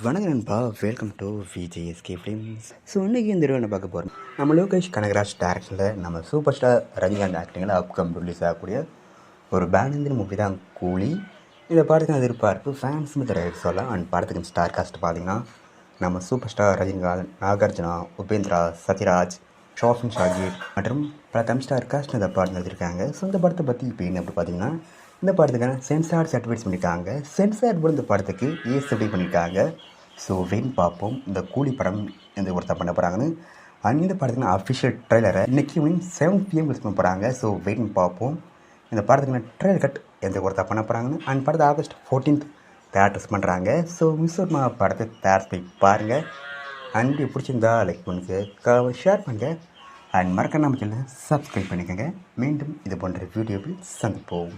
வணக்கம் நண்பா, welcome to VJSK films. So இன்றைக்கி இந்த வீடியோ என்ன பார்க்க போகிறோம், நம்ம லோகேஷ் கனகராஜ் டேரக்ஷனில் நம்ம சூப்பர் ஸ்டார் ரஜினிகாந்த் ஆக்டிங்கில் அப்கம் ரிலீஸ் ஆகக்கூடிய ஒரு பேனந்தின் மூவி தான் கூலி. இந்த படத்துக்கு எதிர்பார்ப்பு ஃபேன்ஸ் ரைட் சொல்லலாம். அண்ட் படத்துக்கு ஸ்டார் காஸ்ட் பார்த்திங்கன்னா நம்ம சூப்பர் ஸ்டார் ரஜினிகாந்த், நாகார்ஜுனா, உபேந்திரா, சத்யராஜ், ஷாஃபின் ஷாகீர் மற்றும் பல தமிழ் ஸ்டார் காஸ்ட் இந்த படம் எழுதியிருக்காங்க. ஸோ இந்த படத்தை பற்றி இப்போ என்ன அப்படி பார்த்தீங்கன்னா, இந்த படத்துக்கான சென்சார் சர்டிஃபிகேட்ஸ் பண்ணியிருக்காங்க. சென்சார் போர்டு இந்த படத்துக்கு சர்டிஃபிகேட் பண்ணியிருக்காங்க. ஸோ வெயிட் பார்ப்போம் இந்த கூலி படம் எந்த ஒருத்தர் பண்ண போகிறாங்கன்னு. அண்ட் இந்த படத்துக்கான அஃபிஷியல் ட்ரெய்லரை இன்றைக்கி ஈவினிங் 7 PM ரிலீஸ் பண்ண போகிறாங்க. ஸோ வெயிட் பார்ப்போம் இந்த படத்துக்கான ட்ரெய்லர் கட் எந்த ஒருத்தர் பண்ண போகிறாங்கன்னு. அண்ட் படத்தை August 14th தேட்டர்ஸ் பண்ணுறாங்க. ஸோ மிஸ் ஒரு படத்தை தேட்டர்ஸ் போய் பாருங்கள். அண்ட் பிடிச்சிருந்தா லைக் பண்ணுங்கள், ஷேர் பண்ணுங்கள். அண்ட் மறக்காம நம்ம சேனலை சப்ஸ்கிரைப் பண்ணிக்கோங்க. மீண்டும் இது போன்ற வீடியோவில் சந்திப்போம்.